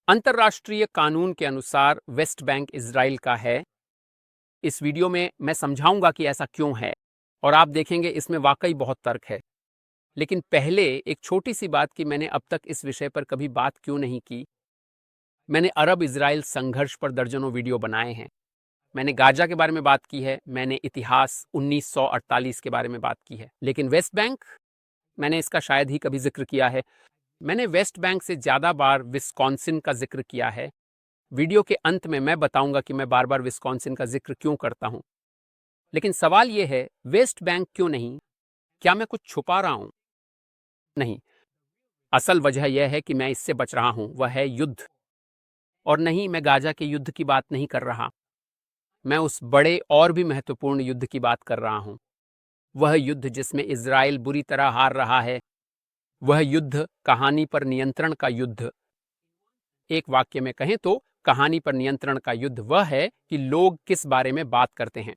अंतर्राष्ट्रीय कानून के अनुसार वेस्ट बैंक इजराइल का है। इस वीडियो में मैं समझाऊंगा कि ऐसा क्यों है और आप देखेंगे इसमें वाकई बहुत तर्क है। लेकिन पहले एक छोटी सी बात कि मैंने अब तक इस विषय पर कभी बात क्यों नहीं की। मैंने अरब इजराइल संघर्ष पर दर्जनों वीडियो बनाए हैं। मैंने गाजा के बारे में बात की है, मैंने इतिहास 1948 के बारे में बात की है, लेकिन वेस्ट बैंक मैंने इसका शायद ही कभी जिक्र किया है। मैंने वेस्ट बैंक से ज्यादा बार विस्कॉन्सिन का जिक्र किया है। वीडियो के अंत में मैं बताऊंगा कि मैं बार बार विस्कॉन्सिन का जिक्र क्यों करता हूं। लेकिन सवाल यह है, वेस्ट बैंक क्यों नहीं? क्या मैं कुछ छुपा रहा हूं? नहीं, असल वजह यह है कि मैं इससे बच रहा हूं, वह है युद्ध। और नहीं, मैं गाजा के युद्ध की बात नहीं कर रहा। मैं उस बड़े और भी महत्वपूर्ण युद्ध की बात कर रहा हूं। वह युद्ध जिसमें इजराइल बुरी तरह हार रहा है। वह युद्ध कहानी पर नियंत्रण का युद्ध। एक वाक्य में कहें तो कहानी पर नियंत्रण का युद्ध वह है कि लोग किस बारे में बात करते हैं।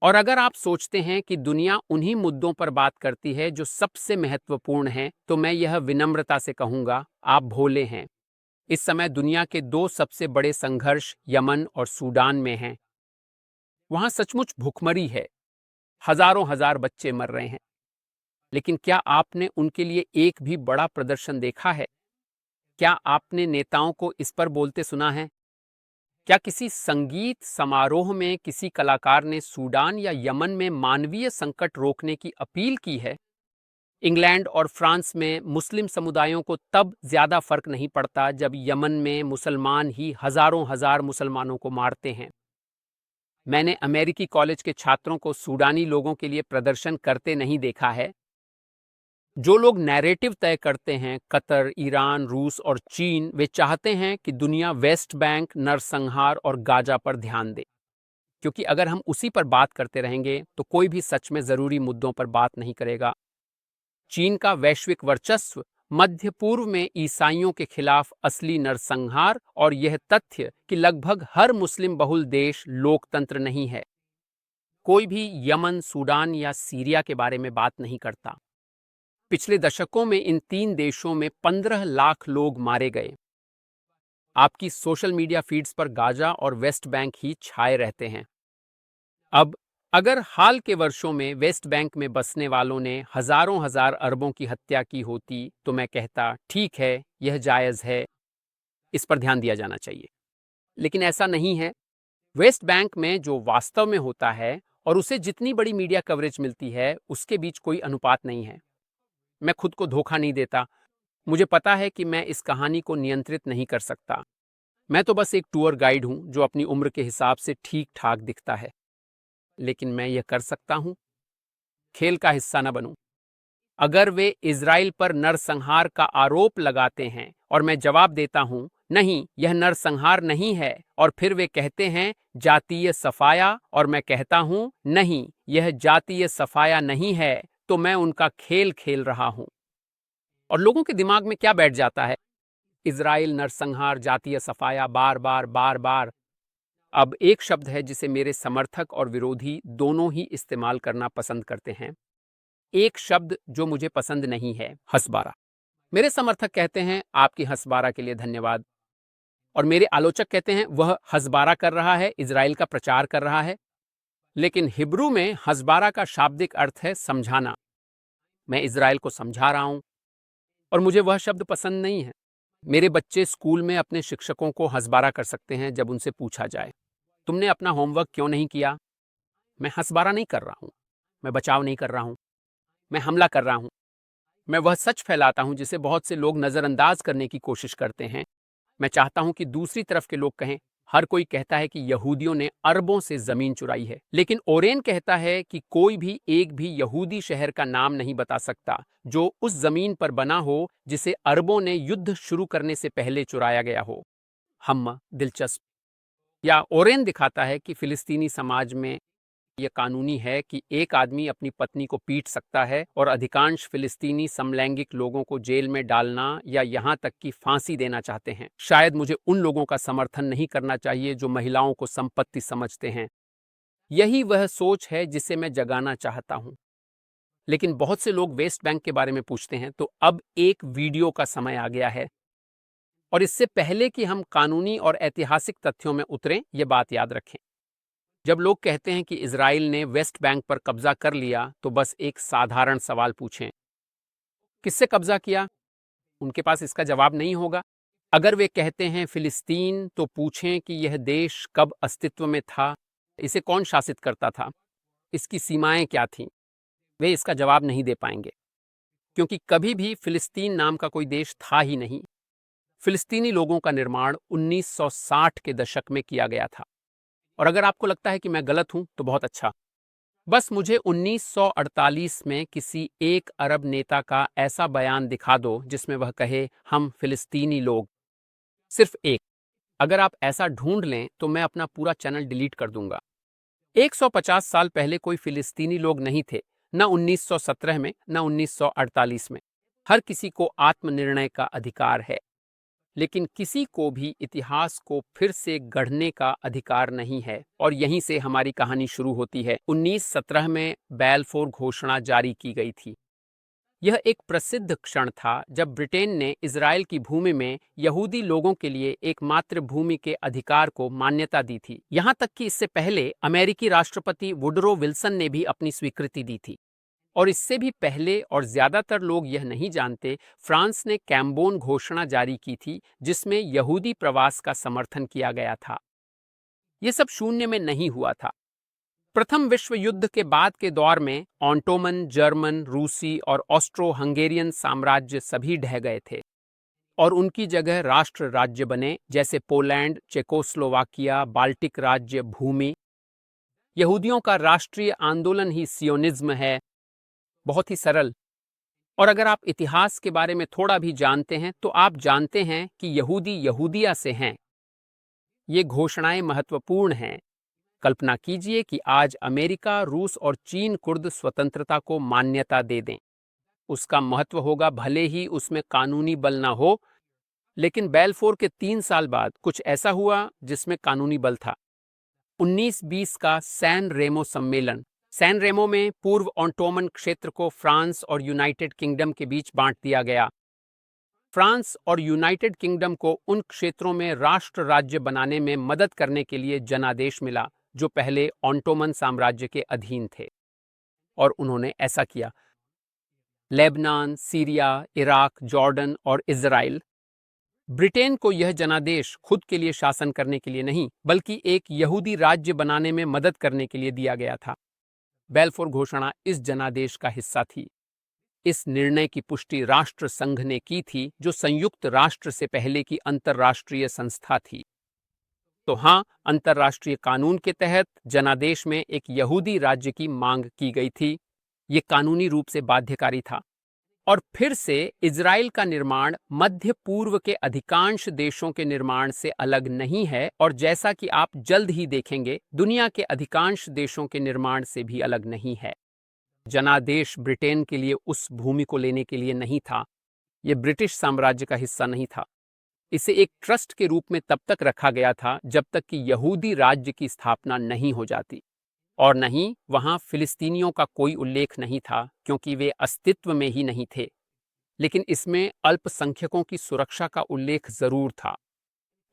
और अगर आप सोचते हैं कि दुनिया उन्हीं मुद्दों पर बात करती है जो सबसे महत्वपूर्ण हैं, तो मैं यह विनम्रता से कहूंगा, आप भोले हैं। इस समय दुनिया के दो सबसे बड़े संघर्ष यमन और सूडान में हैं। वहां सचमुच भुखमरी है, हजारों हजार बच्चे मर रहे हैं। लेकिन क्या आपने उनके लिए एक भी बड़ा प्रदर्शन देखा है? क्या आपने नेताओं को इस पर बोलते सुना है? क्या किसी संगीत समारोह में किसी कलाकार ने सूडान या यमन में मानवीय संकट रोकने की अपील की है? इंग्लैंड और फ्रांस में मुस्लिम समुदायों को तब ज्यादा फर्क नहीं पड़ता जब यमन में मुसलमान ही हजारों हजार मुसलमानों को मारते हैं। मैंने अमेरिकी कॉलेज के छात्रों को सूडानी लोगों के लिए प्रदर्शन करते नहीं देखा है। जो लोग नैरेटिव तय करते हैं, कतर, ईरान, रूस और चीन, वे चाहते हैं कि दुनिया वेस्ट बैंक, नरसंहार और गाजा पर ध्यान दे। क्योंकि अगर हम उसी पर बात करते रहेंगे तो कोई भी सच में जरूरी मुद्दों पर बात नहीं करेगा। चीन का वैश्विक वर्चस्व, मध्य पूर्व में ईसाइयों के खिलाफ असली नरसंहार और यह तथ्य कि लगभग हर मुस्लिम बहुल देश लोकतंत्र नहीं है। कोई भी यमन, सूडान या सीरिया के बारे में बात नहीं करता। पिछले दशकों में इन तीन देशों में 15 लाख लोग मारे गए। आपकी सोशल मीडिया फीड्स पर गाजा और वेस्ट बैंक ही छाए रहते हैं। अब अगर हाल के वर्षों में वेस्ट बैंक में बसने वालों ने हजारों हजार अरबों की हत्या की होती तो मैं कहता, ठीक है, यह जायज है, इस पर ध्यान दिया जाना चाहिए। लेकिन ऐसा नहीं है। वेस्ट बैंक में जो वास्तव में होता है और उसे जितनी बड़ी मीडिया कवरेज मिलती है, उसके बीच कोई अनुपात नहीं है। मैं खुद को धोखा नहीं देता। मुझे पता है कि मैं इस कहानी को नियंत्रित नहीं कर सकता। मैं तो बस एक टूर गाइड हूं जो अपनी उम्र के हिसाब से ठीक ठाक दिखता है। लेकिन मैं यह कर सकता हूं, खेल का हिस्सा न बनूं। अगर वे इजराइल पर नरसंहार का आरोप लगाते हैं और मैं जवाब देता हूं, नहीं, यह नरसंहार नहीं है, और फिर वे कहते हैं जातीय सफाया, और मैं कहता हूं नहीं, यह जातीय सफाया नहीं है, तो मैं उनका खेल खेल रहा हूं। और लोगों के दिमाग में क्या बैठ जाता है? इजराइल, नरसंहार, जातीय सफाया, बार बार बार बार। अब एक शब्द है जिसे मेरे समर्थक और विरोधी दोनों ही इस्तेमाल करना पसंद करते हैं। एक शब्द जो मुझे पसंद नहीं है, हंसबारा। मेरे समर्थक कहते हैं आपकी हंसबारा के लिए धन्यवाद, और मेरे आलोचक कहते हैं वह हंसबारा कर रहा है, इजराइल का प्रचार कर रहा है। लेकिन हिब्रू में हंसबारा का शाब्दिक अर्थ है समझाना। मैं इजराइल को समझा रहा हूं और मुझे वह शब्द पसंद नहीं है। मेरे बच्चे स्कूल में अपने शिक्षकों को हंसबारा कर सकते हैं जब उनसे पूछा जाए, तुमने अपना होमवर्क क्यों नहीं किया? मैं हंसबारा नहीं कर रहा हूं, मैं बचाव नहीं कर रहा हूं, मैं हमला कर रहा हूं। मैं वह सच फैलाता हूं जिसे बहुत से लोग नजरअंदाज करने की कोशिश करते हैं। मैं चाहता हूं कि दूसरी तरफ के लोग कहें, हर कोई कहता है कि यहूदियों ने अरबों से जमीन चुराई है, लेकिन ओरेन कहता है कि कोई भी एक भी यहूदी शहर का नाम नहीं बता सकता जो उस जमीन पर बना हो जिसे अरबों ने युद्ध शुरू करने से पहले चुराया गया हो। हम दिलचस्प। या ओरेन दिखाता है कि फिलिस्तीनी समाज में यह कानूनी है कि एक आदमी अपनी पत्नी को पीट सकता है, और अधिकांश फिलिस्तीनी समलैंगिक लोगों को जेल में डालना या यहां तक कि फांसी देना चाहते हैं। शायद मुझे उन लोगों का समर्थन नहीं करना चाहिए जो महिलाओं को संपत्ति समझते हैं। यही वह सोच है जिसे मैं जगाना चाहता हूं। लेकिन बहुत से लोग वेस्ट बैंक के बारे में पूछते हैं, तो अब एक वीडियो का समय आ गया है। और इससे पहले कि हम कानूनी और ऐतिहासिक तथ्यों में उतरें, ये बात याद रखें। जब लोग कहते हैं कि इजराइल ने वेस्ट बैंक पर कब्जा कर लिया, तो बस एक साधारण सवाल पूछें, किससे कब्जा किया? उनके पास इसका जवाब नहीं होगा। अगर वे कहते हैं फिलिस्तीन, तो पूछें कि यह देश कब अस्तित्व में था, इसे कौन शासित करता था, इसकी सीमाएं क्या थीं? वे इसका जवाब नहीं दे पाएंगे, क्योंकि कभी भी फिलिस्तीन नाम का कोई देश था ही नहीं। फिलिस्तीनी लोगों का निर्माण 1960 के दशक में किया गया था। और अगर आपको लगता है कि मैं गलत हूं, तो बहुत अच्छा। बस मुझे 1948 में किसी एक अरब नेता का ऐसा बयान दिखा दो जिसमें वह कहे, हम फिलिस्तीनी लोग। सिर्फ एक। अगर आप ऐसा ढूंढ लें तो मैं अपना पूरा चैनल डिलीट कर दूंगा। 150 साल पहले कोई फिलिस्तीनी लोग नहीं थे, न 1917 में, न 1948 में। हर किसी को आत्मनिर्णय का अधिकार है, लेकिन किसी को भी इतिहास को फिर से गढ़ने का अधिकार नहीं है। और यहीं से हमारी कहानी शुरू होती है। 1917 में बैलफोर घोषणा जारी की गई थी। यह एक प्रसिद्ध क्षण था जब ब्रिटेन ने इजराइल की भूमि में यहूदी लोगों के लिए एक मातृभूमि के अधिकार को मान्यता दी थी। यहां तक कि इससे पहले अमेरिकी राष्ट्रपति वुडरो विल्सन ने भी अपनी स्वीकृति दी थी। और इससे भी पहले, और ज्यादातर लोग यह नहीं जानते, फ्रांस ने कैम्बोन घोषणा जारी की थी, जिसमें यहूदी प्रवास का समर्थन किया गया था। यह सब शून्य में नहीं हुआ था। प्रथम विश्व युद्ध के बाद के दौर में ऑटोमन, जर्मन, रूसी और ऑस्ट्रो हंगेरियन साम्राज्य सभी ढह गए थे और उनकी जगह राष्ट्र राज्य बने, जैसे पोलैंड, चेकोस्लोवाकिया, बाल्टिक राज्य, भूमि। यहूदियों का राष्ट्रीय आंदोलन ही सियोनिज्म है। बहुत ही सरल। और अगर आप इतिहास के बारे में थोड़ा भी जानते हैं, तो आप जानते हैं कि यहूदी यहूदिया से हैं। ये घोषणाएं महत्वपूर्ण हैं। कल्पना कीजिए कि आज अमेरिका, रूस और चीन कुर्द स्वतंत्रता को मान्यता दे दें। उसका महत्व होगा, भले ही उसमें कानूनी बल ना हो। लेकिन बैलफोर के 3 साल बाद कुछ ऐसा हुआ जिसमें कानूनी बल था। 1920 का सैन रेमो सम्मेलन। सैन रेमो में पूर्व ऑटोमन क्षेत्र को फ्रांस और यूनाइटेड किंगडम के बीच बांट दिया गया। फ्रांस और यूनाइटेड किंगडम को उन क्षेत्रों में राष्ट्र राज्य बनाने में मदद करने के लिए जनादेश मिला जो पहले ऑटोमन साम्राज्य के अधीन थे, और उन्होंने ऐसा किया। लेबनान, सीरिया, इराक, जॉर्डन और इजराइल। ब्रिटेन को यह जनादेश खुद के लिए शासन करने के लिए नहीं, बल्कि एक यहूदी राज्य बनाने में मदद करने के लिए दिया गया था। बैलफोर घोषणा इस जनादेश का हिस्सा थी। इस निर्णय की पुष्टि राष्ट्र संघ ने की थी, जो संयुक्त राष्ट्र से पहले की अंतर्राष्ट्रीय संस्था थी। तो हाँ, अंतर्राष्ट्रीय कानून के तहत जनादेश में एक यहूदी राज्य की मांग की गई थी। ये कानूनी रूप से बाध्यकारी था। और फिर से इजराइल का निर्माण मध्य पूर्व के अधिकांश देशों के निर्माण से अलग नहीं है, और जैसा कि आप जल्द ही देखेंगे, दुनिया के अधिकांश देशों के निर्माण से भी अलग नहीं है। जनादेश ब्रिटेन के लिए उस भूमि को लेने के लिए नहीं था। यह ब्रिटिश साम्राज्य का हिस्सा नहीं था। इसे एक ट्रस्ट के रूप में तब तक रखा गया था जब तक कि यहूदी राज्य की स्थापना नहीं हो जाती। और नहीं, वहां फिलिस्तीनियों का कोई उल्लेख नहीं था, क्योंकि वे अस्तित्व में ही नहीं थे। लेकिन इसमें अल्पसंख्यकों की सुरक्षा का उल्लेख जरूर था।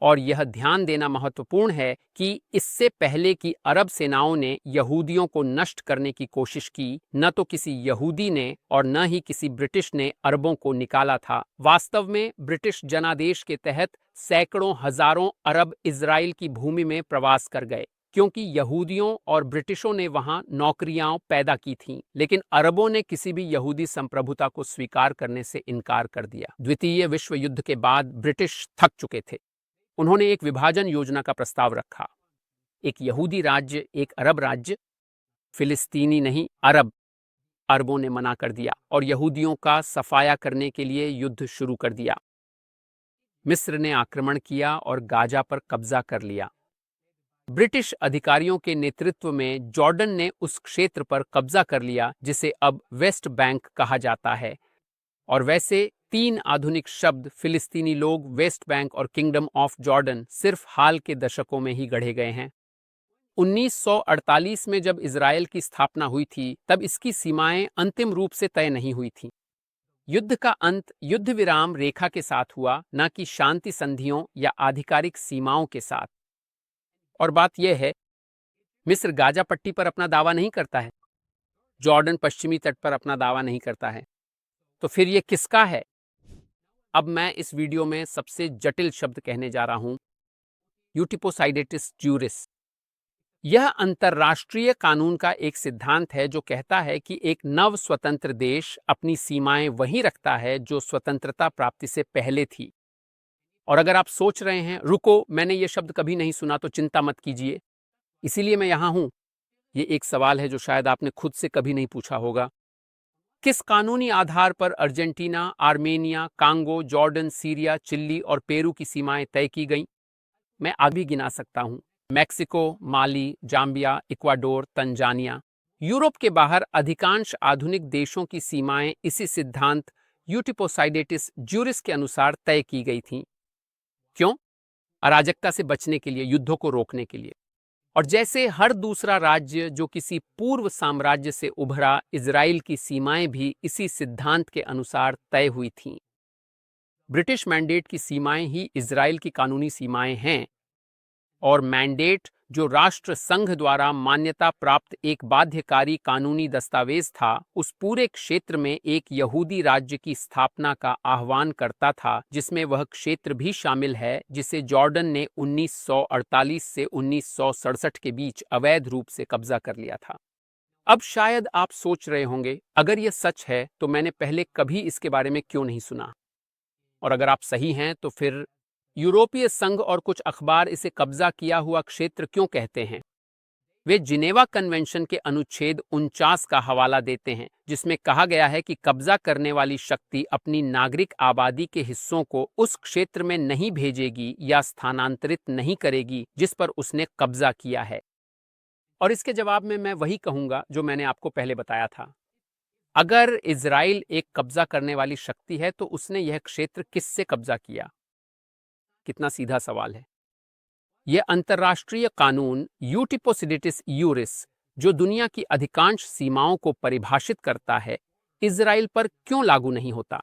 और यह ध्यान देना महत्वपूर्ण है कि इससे पहले कि अरब सेनाओं ने यहूदियों को नष्ट करने की कोशिश की, न तो किसी यहूदी ने और न ही किसी ब्रिटिश ने अरबों को निकाला था। वास्तव में ब्रिटिश जनादेश के तहत सैकड़ों हजारों अरब इजराइल की भूमि में प्रवास कर गए, क्योंकि यहूदियों और ब्रिटिशों ने वहां नौकरियां पैदा की थीं। लेकिन अरबों ने किसी भी यहूदी संप्रभुता को स्वीकार करने से इनकार कर दिया। द्वितीय विश्व युद्ध के बाद ब्रिटिश थक चुके थे। उन्होंने एक विभाजन योजना का प्रस्ताव रखा। एक यहूदी राज्य, एक अरब राज्य। फिलिस्तीनी नहीं, अरब। अरबों ने मना कर दिया और यहूदियों का सफाया करने के लिए युद्ध शुरू कर दिया। मिस्र ने आक्रमण किया और गाजा पर कब्जा कर लिया। ब्रिटिश अधिकारियों के नेतृत्व में जॉर्डन ने उस क्षेत्र पर कब्जा कर लिया जिसे अब वेस्ट बैंक कहा जाता है। और वैसे 3 आधुनिक शब्द फिलिस्तीनी लोग, वेस्ट बैंक और किंगडम ऑफ जॉर्डन सिर्फ हाल के दशकों में ही गढ़े गए हैं। 1948 में जब इजराइल की स्थापना हुई थी, तब इसकी सीमाएं अंतिम रूप से तय नहीं हुई थीं। युद्ध का अंत युद्ध विराम रेखा के साथ हुआ, न कि शांति संधियों या आधिकारिक सीमाओं के साथ। और बात यह है, मिस्र गाजा पट्टी पर अपना दावा नहीं करता है, जॉर्डन पश्चिमी तट पर अपना दावा नहीं करता है, तो फिर यह किसका है? अब मैं इस वीडियो में सबसे जटिल शब्द कहने जा रहा हूं, यूटिपोसाइडेटिस ज्यूरिस। यह अंतर्राष्ट्रीय कानून का एक सिद्धांत है जो कहता है कि एक नव स्वतंत्र देश अपनी सीमाएं वहीं रखता है जो स्वतंत्रता प्राप्ति से पहले थी। और अगर आप सोच रहे हैं, रुको, मैंने ये शब्द कभी नहीं सुना, तो चिंता मत कीजिए, इसीलिए मैं यहां हूं। ये एक सवाल है जो शायद आपने खुद से कभी नहीं पूछा होगा। किस कानूनी आधार पर Argentina, Armenia, Congo, Jordan, Syria, Chile और पेरू की सीमाएं तय की गईं? मैं आगे भी गिना सकता हूं। मैक्सिको, माली, जाम्बिया, इक्वाडोर, तंजानिया। यूरोप के बाहर अधिकांश आधुनिक देशों की सीमाएं इसी सिद्धांत यूटिपोसाइडेटिस ज्यूरिस के अनुसार तय की गई थीं। क्यों? अराजकता से बचने के लिए, युद्धों को रोकने के लिए। और जैसे हर दूसरा राज्य जो किसी पूर्व साम्राज्य से उभरा, इजराइल की सीमाएं भी इसी सिद्धांत के अनुसार तय हुई थीं। ब्रिटिश मैंडेट की सीमाएं ही इजराइल की कानूनी सीमाएं हैं, और मैंडेट जो राष्ट्र संघ द्वारा मान्यता प्राप्त एक बाध्यकारी कानूनी दस्तावेज था, उस पूरे क्षेत्र में एक यहूदी राज्य की स्थापना का आह्वान करता था, जिसमें वह क्षेत्र भी शामिल है जिसे जॉर्डन ने 1948 से 1967 के बीच अवैध रूप से कब्जा कर लिया था। अब शायद आप सोच रहे होंगे, अगर यह सच है तो मैंने पहले कभी इसके बारे में क्यों नहीं सुना? और अगर आप सही हैं तो फिर यूरोपीय संघ और कुछ अखबार इसे कब्जा किया हुआ क्षेत्र क्यों कहते हैं? वे जिनेवा कन्वेंशन के अनुच्छेद 49 का हवाला देते हैं, जिसमें कहा गया है कि कब्जा करने वाली शक्ति अपनी नागरिक आबादी के हिस्सों को उस क्षेत्र में नहीं भेजेगी या स्थानांतरित नहीं करेगी जिस पर उसने कब्जा किया है। और इसके जवाब में मैं वही कहूंगा जो मैंने आपको पहले बताया था। अगर इजराइल एक कब्जा करने वाली शक्ति है तो उसने यह क्षेत्र किससे कब्जा किया? कितना सीधा सवाल है। यह अंतर्राष्ट्रीय कानून यूटिपोसिडिटिस यूरिस, जो दुनिया की अधिकांश सीमाओं को परिभाषित करता है, इजराइल पर क्यों लागू नहीं होता?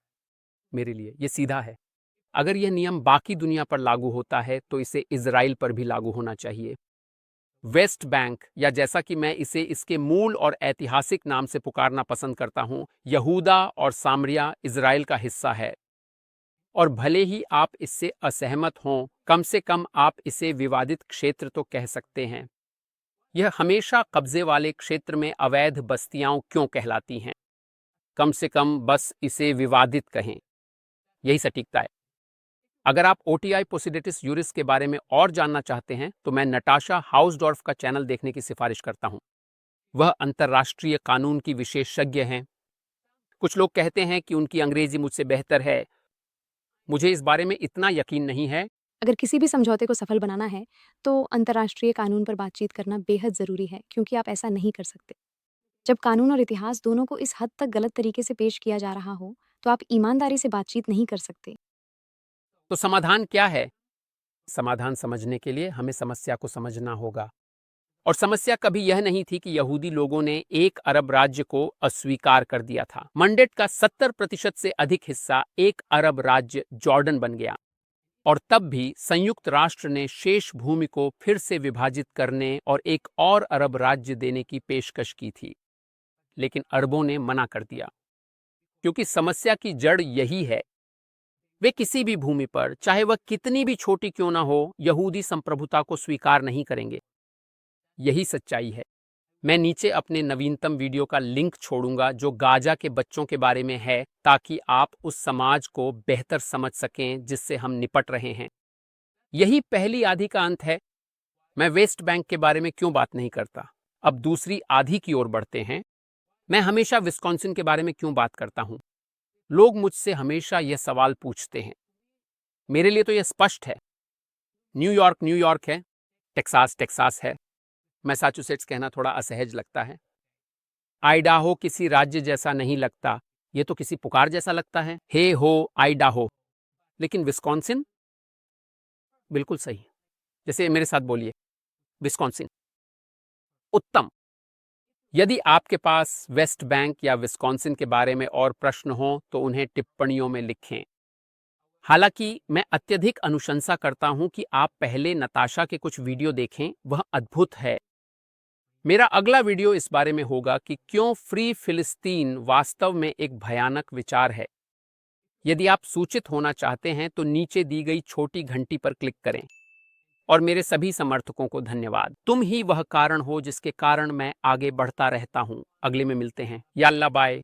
मेरे लिए यह सीधा है। अगर यह नियम बाकी दुनिया पर लागू होता है तो इसे इजराइल पर भी लागू होना चाहिए। वेस्ट बैंक, या जैसा कि मैं इसे इसके मूल और ऐतिहासिक नाम से पुकारना पसंद करता हूं, यहूदा और सामरिया इजराइल का हिस्सा है। और भले ही आप इससे असहमत हों, कम से कम आप इसे विवादित क्षेत्र तो कह सकते हैं। यह हमेशा कब्जे वाले क्षेत्र में अवैध बस्तियां क्यों कहलाती हैं? कम से कम बस इसे विवादित कहें, यही सटीकता है। अगर आप ओटीआई पोसिडेटिस यूरिस के बारे में और जानना चाहते हैं तो मैं नटाशा हाउसडॉर्फ का चैनल देखने की सिफारिश करता हूं। वह अंतर्राष्ट्रीय कानून की विशेषज्ञ हैं। कुछ लोग कहते हैं कि उनकी अंग्रेजी मुझसे बेहतर है। मुझे इस बारे में इतना यकीन नहीं है। अगर किसी भी समझौते को सफल बनाना है तो अंतर्राष्ट्रीय कानून पर बातचीत करना बेहद ज़रूरी है, क्योंकि आप ऐसा नहीं कर सकते। जब कानून और इतिहास दोनों को इस हद तक गलत तरीके से पेश किया जा रहा हो, तो आप ईमानदारी से बातचीत नहीं कर सकते। तो समाधान क्या है? समाधान समझने के लिए हमें समस्या को समझना होगा। और समस्या कभी यह नहीं थी कि यहूदी लोगों ने एक अरब राज्य को अस्वीकार कर दिया था। मंडेट का 70% से अधिक हिस्सा एक अरब राज्य जॉर्डन बन गया, और तब भी संयुक्त राष्ट्र ने शेष भूमि को फिर से विभाजित करने और एक और अरब राज्य देने की पेशकश की थी। लेकिन अरबों ने मना कर दिया, क्योंकि समस्या की जड़ यही है। वे किसी भी भूमि पर, चाहे वह कितनी भी छोटी क्यों ना हो, यहूदी संप्रभुता को स्वीकार नहीं करेंगे। यही सच्चाई है। मैं नीचे अपने नवीनतम वीडियो का लिंक छोड़ूंगा जो गाजा के बच्चों के बारे में है, ताकि आप उस समाज को बेहतर समझ सकें जिससे हम निपट रहे हैं। यही पहली आधी का अंत है। मैं वेस्ट बैंक के बारे में क्यों बात नहीं करता? अब दूसरी आधी की ओर बढ़ते हैं। मैं हमेशा विस्कॉन्सिन के बारे में क्यों बात करता हूं? लोग मुझसे हमेशा यह सवाल पूछते हैं। मेरे लिए तो यह स्पष्ट है। न्यूयॉर्क न्यूयॉर्क है, टेक्सास टेक्सास है। मैसाचुसेट्स कहना थोड़ा असहज लगता है। आइडाहो किसी राज्य जैसा नहीं लगता, ये तो किसी पुकार जैसा लगता है। हे हो आइडाहो। लेकिन विस्कॉन्सिन बिल्कुल सही है। जैसे मेरे साथ बोलिए, विस्कॉन्सिन। उत्तम। यदि आपके पास वेस्ट बैंक या विस्कॉन्सिन के बारे में और प्रश्न हो तो उन्हें टिप्पणियों में लिखें। हालांकि मैं अत्यधिक अनुशंसा करता हूं कि आप पहले नताशा के कुछ वीडियो देखें, वह अद्भुत है। मेरा अगला वीडियो इस बारे में होगा कि क्यों फ्री फिलिस्तीन वास्तव में एक भयानक विचार है। यदि आप सूचित होना चाहते हैं तो नीचे दी गई छोटी घंटी पर क्लिक करें। और मेरे सभी समर्थकों को धन्यवाद। तुम ही वह कारण हो जिसके कारण मैं आगे बढ़ता रहता हूं। अगले में मिलते हैं। याल्ला बाय।